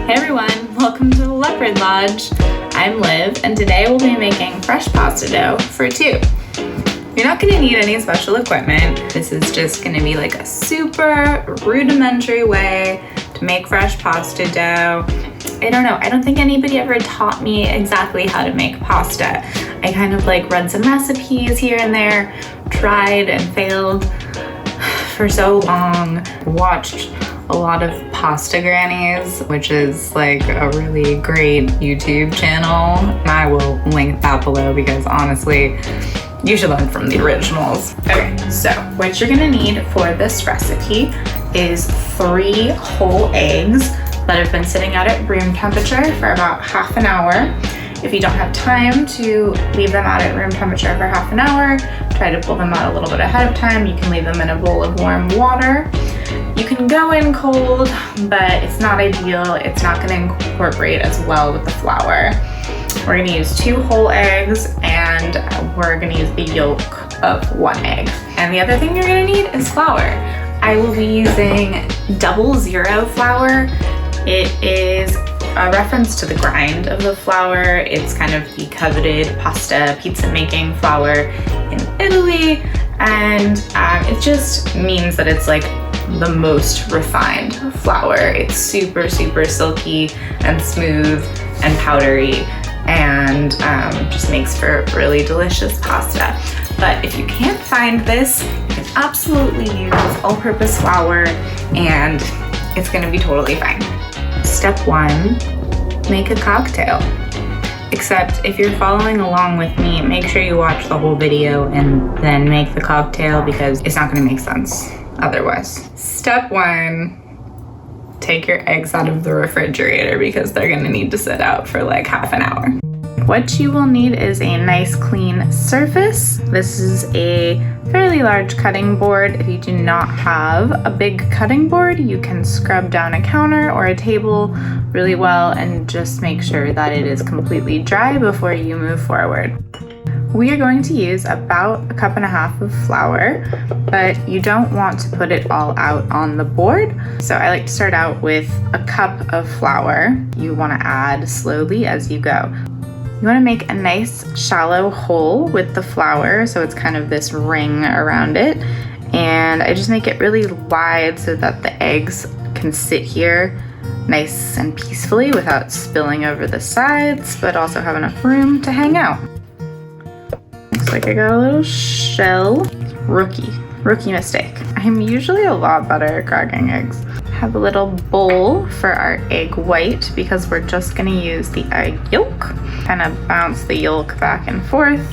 Hey everyone, welcome to the Leopard Lodge. I'm Liv, and today we'll be making fresh pasta dough for two. You're not gonna need any special equipment. This is just gonna be like a super rudimentary way to make fresh pasta dough. I don't know, I don't think anybody ever taught me exactly how to make pasta. I kind of like read some recipes here and there, tried and failed for so long, watched a lot of Pasta Grannies, which is like a really great YouTube channel. I will link that below because honestly, you should learn from the originals. Okay, so what you're gonna need for this recipe is 3 whole eggs that have been sitting out at room temperature for about half an hour. If you don't have time to leave them out at room temperature for half an hour, try to pull them out a little bit ahead of time. You can leave them in a bowl of warm water. You can go in cold, but it's not ideal. It's not gonna incorporate as well with the flour. We're gonna use 2 whole eggs, and we're gonna use the yolk of 1 egg. And the other thing you're gonna need is flour. I will be using 00 flour. It is a reference to the grind of the flour. It's kind of the coveted pasta pizza making flour in Italy, and it just means that it's like the most refined flour. It's super silky and smooth and powdery, and just makes for really delicious pasta. But if you can't find this, you can absolutely use all-purpose flour and it's gonna be totally fine. Step 1, make a cocktail. Except if you're following along with me, make sure you watch the whole video and then make the cocktail because it's not gonna make sense otherwise. Step 1, take your eggs out of the refrigerator because they're gonna need to sit out for like half an hour. What you will need is a nice clean surface. This is a fairly large cutting board. If you do not have a big cutting board, you can scrub down a counter or a table really well and just make sure that it is completely dry before you move forward. We are going to use about 1.5 cups of flour, but you don't want to put it all out on the board. So I like to start out with 1 cup of flour. You want to add slowly as you go. You want to make a nice shallow hole with the flour, so it's kind of this ring around it. And I just make it really wide so that the eggs can sit here nice and peacefully without spilling over the sides, but also have enough room to hang out. Looks like I got a little shell. Rookie mistake. I'm usually a lot better at cracking eggs. Have a little bowl for our egg white because we're just gonna use the egg yolk. Kind of bounce the yolk back and forth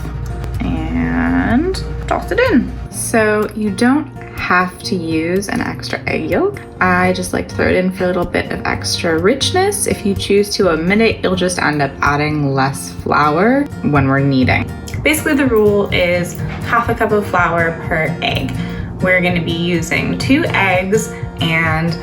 and toss it in. So you don't have to use an extra egg yolk. I just like to throw it in for a little bit of extra richness. If you choose to omit it, you'll just end up adding less flour when we're kneading. Basically the rule is 1/2 cup of flour per egg. We're gonna be using 2 eggs and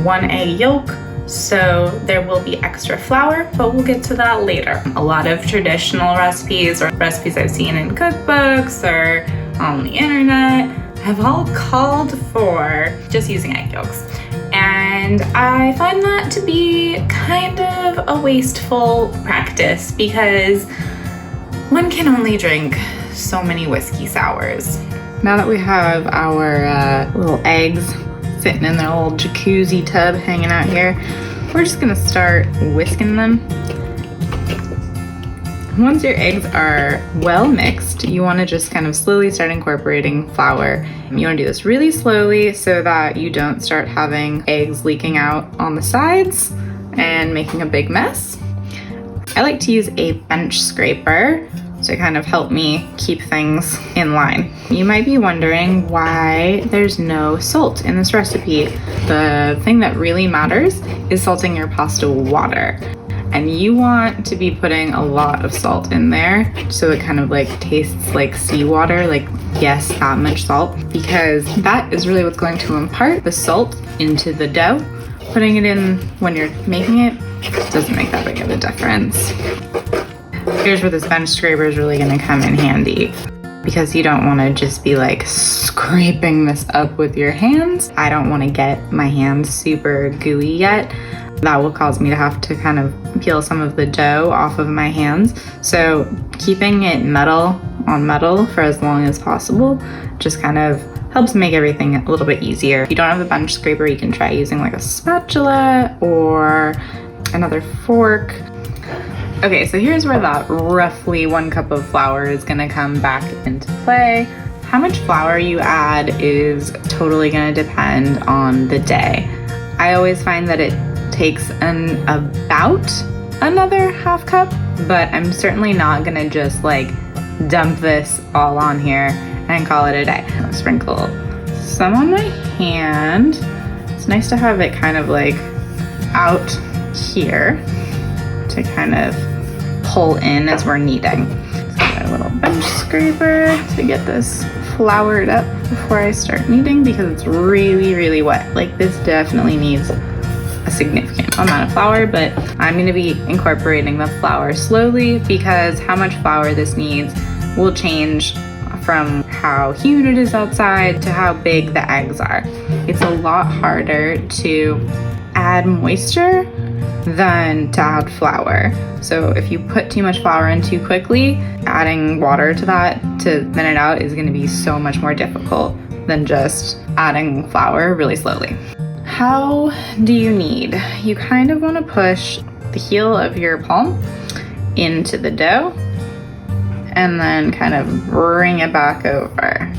1 egg yolk, so there will be extra flour, but we'll get to that later. A lot of traditional recipes or recipes I've seen in cookbooks or on the internet have all called for just using egg yolks. And I find that to be kind of a wasteful practice because one can only drink so many whiskey sours. Now that we have our little eggs sitting in their little jacuzzi tub hanging out here, we're just gonna start whisking them. Once your eggs are well mixed, you wanna just kind of slowly start incorporating flour. You wanna do this really slowly so that you don't start having eggs leaking out on the sides and making a big mess. I like to use a bench scraper to kind of help me keep things in line. You might be wondering why there's no salt in this recipe. The thing that really matters is salting your pasta water. And you want to be putting a lot of salt in there so it kind of like tastes like seawater, like yes, that much salt, because that is really what's going to impart the salt into the dough. Putting it in when you're making it doesn't make that big of a difference. Here's where this bench scraper is really gonna come in handy because you don't wanna just be like scraping this up with your hands. I don't wanna get my hands super gooey yet. that will cause me to have to kind of peel some of the dough off of my hands. So keeping it metal on metal for as long as possible just kind of helps make everything a little bit easier. If you don't have a bench scraper, you can try using like a spatula or another fork. Okay, so here's where that roughly 1 cup of flour is gonna come back into play. How much flour you add is totally gonna depend on the day. I always find that it takes about another half cup, but I'm certainly not gonna just like dump this all on here and call it a day. I'll sprinkle some on my hand. It's nice to have it kind of like out here to kind of pull in as we're kneading. Let's get a little bench scraper to get this floured up before I start kneading because it's really, really wet. Like this definitely needs a significant amount of flour, but I'm gonna be incorporating the flour slowly because how much flour this needs will change from how humid it is outside to how big the eggs are. It's a lot harder to add moisture than to add flour. So if you put too much flour in too quickly, adding water to that to thin it out is gonna be so much more difficult than just adding flour really slowly. How do you knead? You kind of wanna push the heel of your palm into the dough and then kind of bring it back over.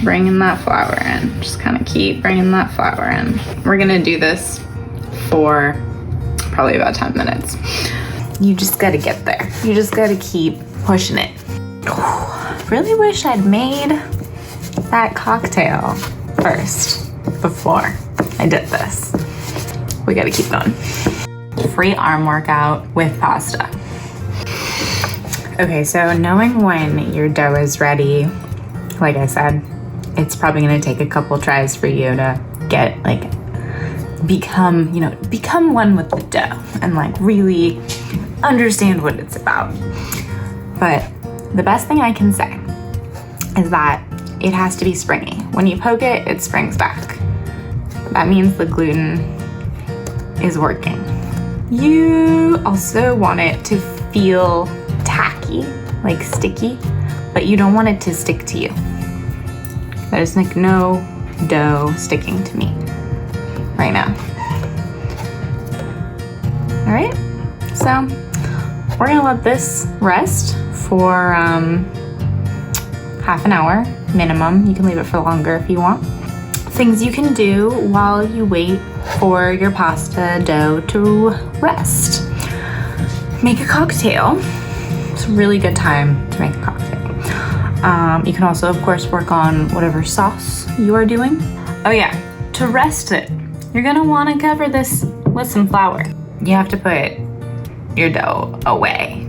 Bringing that flour in. Just kind of keep bringing that flour in. We're gonna do this for probably about 10 minutes. You just gotta get there. You just gotta keep pushing it. Really wish I'd made that cocktail first before I did this. We gotta keep going. Free arm workout with pasta. Okay, so knowing when your dough is ready, like I said, it's probably gonna take a couple tries for you to get like, become one with the dough and like really understand what it's about. But the best thing I can say is that it has to be springy. When you poke it, it springs back. That means the gluten is working. You also want it to feel tacky, like sticky, but you don't want it to stick to you. There's like no dough sticking to me right now. All right, so we're gonna let this rest for half an hour minimum. You can leave it for longer if you want. Things you can do while you wait for your pasta dough to rest. Make a cocktail. It's a really good time to make a cocktail. You can also, of course, work on whatever sauce you are doing. Oh yeah, to rest it, you're gonna wanna cover this with some flour. You have to put your dough away.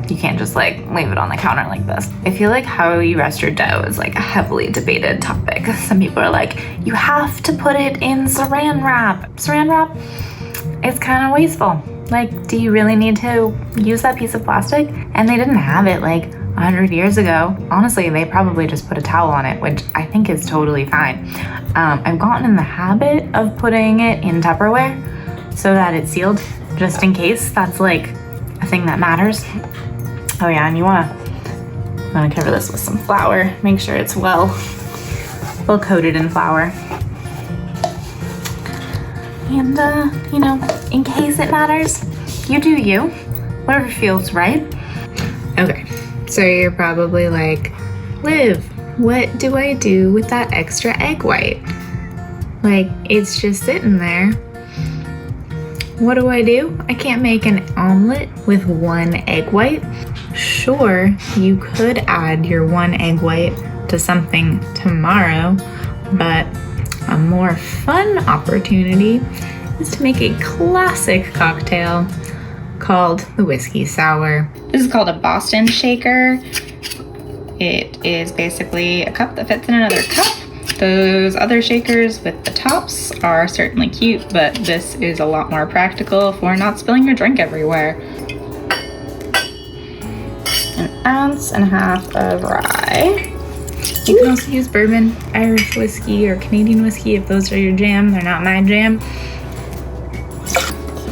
You can't just like leave it on the counter like this. I feel like how you rest your dough is like a heavily debated topic. Some people are like, you have to put it in saran wrap. Saran wrap is kind of wasteful. Like, do you really need to use that piece of plastic? And they didn't have it like 100 years ago. Honestly, they probably just put a towel on it, which I think is totally fine. I've gotten in the habit of putting it in Tupperware so that it's sealed, just in case that's like a thing that matters. Oh yeah, and you wanna cover this with some flour. Make sure it's well coated in flour. And in case it matters, you do you, whatever feels right. Okay, so you're probably like, Liv, what do I do with that extra egg white? Like, it's just sitting there. What do? I can't make an omelet with 1 egg white. Sure, you could add your 1 egg white to something tomorrow, but a more fun opportunity is to make a classic cocktail called the Whiskey Sour. This is called a Boston shaker. It is basically a cup that fits in another cup. Those other shakers with the tops are certainly cute, but this is a lot more practical for not spilling your drink everywhere. 1.5 ounces of rye. You can also use bourbon, Irish whiskey, or Canadian whiskey if those are your jam. They're not my jam.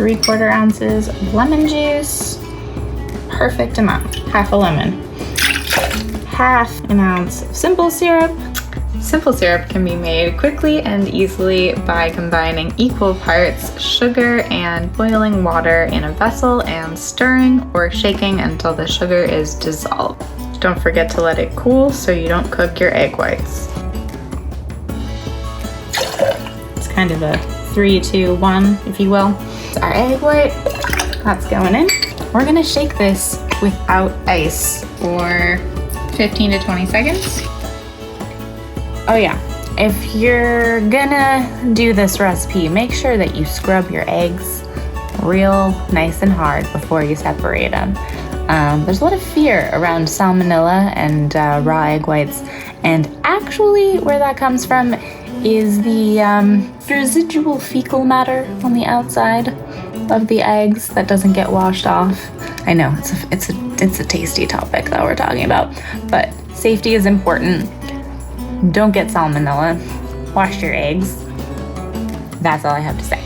3/4 ounces of lemon juice. Perfect amount, half a lemon. Half an ounce of simple syrup. Simple syrup can be made quickly and easily by combining equal parts sugar and boiling water in a vessel and stirring or shaking until the sugar is dissolved. Don't forget to let it cool so you don't cook your egg whites. It's kind of a 3, 2, 1, if you will. Our egg white, that's going in. We're gonna shake this without ice for 15 to 20 seconds. Oh yeah, if you're gonna do this recipe, make sure that you scrub your eggs real nice and hard before you separate them. There's a lot of fear around salmonella and raw egg whites, and actually where that comes from is the residual fecal matter on the outside of the eggs that doesn't get washed off. I know it's a tasty topic that we're talking about, but safety is important. Don't get salmonella. Wash your eggs. That's all I have to say.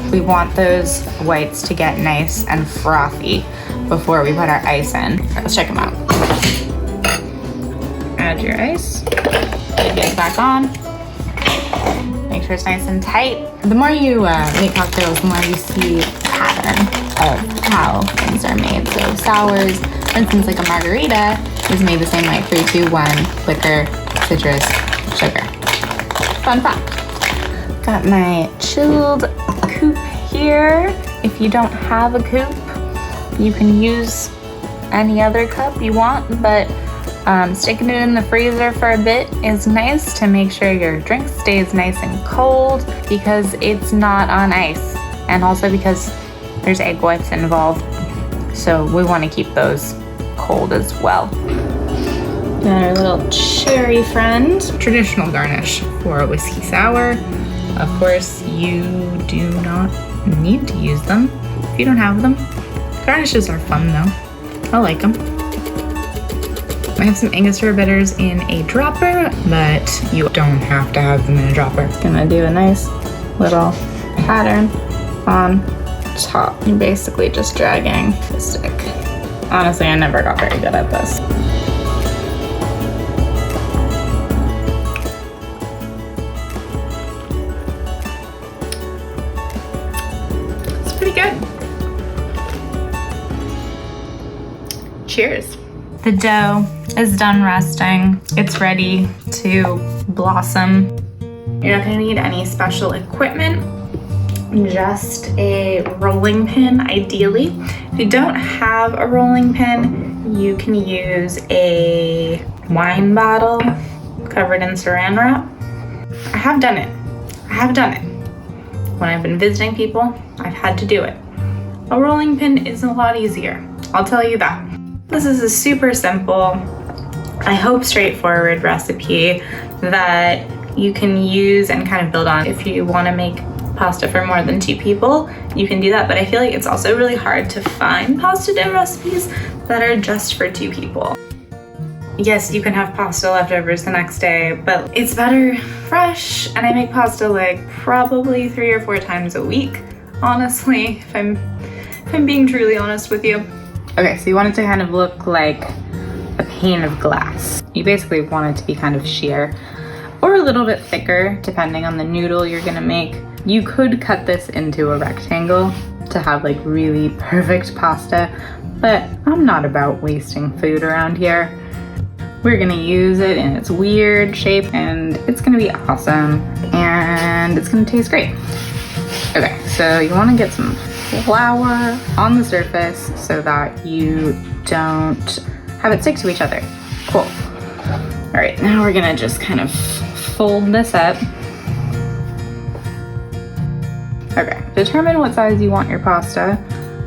We want those whites to get nice and frothy before we put our ice in. Let's check them out. Add your ice. Put it back on. Make sure it's nice and tight. The more you make cocktails, the more you see a pattern of how things are made. So sours, for instance, like a margarita, is made the same way: 3, 2, 1, liquor, citrus, sugar. Fun fact. Got my chilled coupe here. If you don't have a coupe, you can use any other cup you want, but sticking it in the freezer for a bit is nice to make sure your drink stays nice and cold because it's not on ice, and also because there's egg whites involved, so we want to keep those cold as well. Got our little cherry friend. Traditional garnish for a whiskey sour. Of course, you do not need to use them if you don't have them. Garnishes are fun though. I like them. I have some Angostura bitters in a dropper, but you don't have to have them in a dropper. Gonna do a nice little pattern on top. You're basically just dragging the stick. Honestly, I never got very good at this. It's pretty good. Cheers. The dough is done resting. It's ready to blossom. You're not gonna need any special equipment, just a rolling pin ideally. If you don't have a rolling pin, you can use a wine bottle covered in saran wrap. I have done it. When I've been visiting people, I've had to do it. A rolling pin is a lot easier, I'll tell you that. This is a super simple, I hope straightforward recipe that you can use and kind of build on. If you want to make pasta for more than 2 people, you can do that, but I feel like it's also really hard to find pasta dough recipes that are just for 2 people. Yes, you can have pasta leftovers the next day, but it's better fresh, and I make pasta like probably 3 or 4 times a week, honestly, if I'm being truly honest with you. Okay, so you want it to kind of look like a pane of glass. You basically want it to be kind of sheer or a little bit thicker, depending on the noodle you're gonna make. You could cut this into a rectangle to have like really perfect pasta, but I'm not about wasting food around here. We're gonna use it in its weird shape, and it's gonna be awesome, and it's gonna taste great. Okay, so you wanna get some flour on the surface so that you don't have it stick to each other. Cool. All right, now we're gonna just kind of fold this up. Okay, determine what size you want your pasta.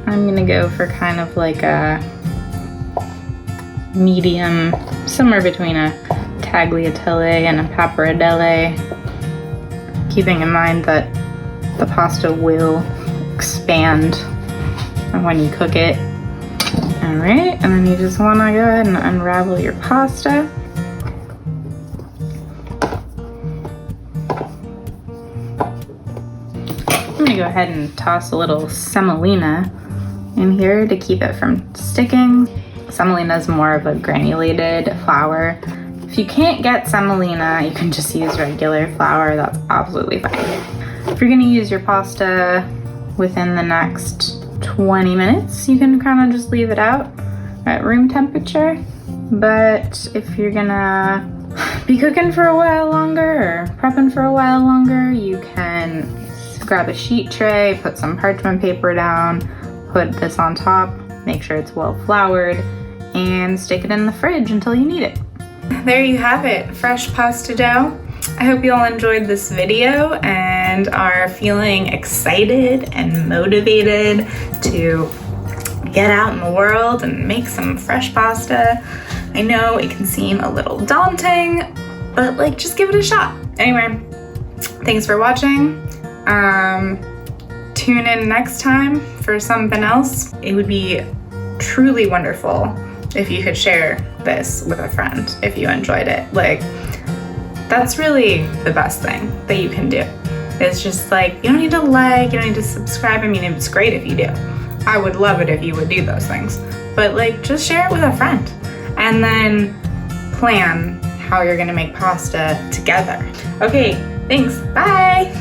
I'm gonna go for kind of like a medium, somewhere between a tagliatelle and a pappardelle, keeping in mind that the pasta will expand when you cook it. All right, and then you just wanna go ahead and unravel your pasta. I'm gonna gonna go ahead and toss a little semolina in here to keep it from sticking. Semolina is more of a granulated flour. If you can't get semolina, you can just use regular flour. That's absolutely fine. If you're gonna use your pasta within the next 20 minutes, you can kind of just leave it out at room temperature. But if you're gonna be cooking for a while longer or prepping for a while longer, you can grab a sheet tray, put some parchment paper down, put this on top, make sure it's well floured, and stick it in the fridge until you need it. There you have it, fresh pasta dough. I hope you all enjoyed this video and are feeling excited and motivated to get out in the world and make some fresh pasta. I know it can seem a little daunting, but like, just give it a shot. Anyway, thanks for watching. Tune in next time for something else. It would be truly wonderful if you could share this with a friend if you enjoyed it. Like, that's really the best thing that you can do. It's just like, you don't need to like, you don't need to subscribe. I mean, it's great if you do. I would love it if you would do those things. But like, just share it with a friend and then plan how you're gonna make pasta together. Okay, thanks, bye.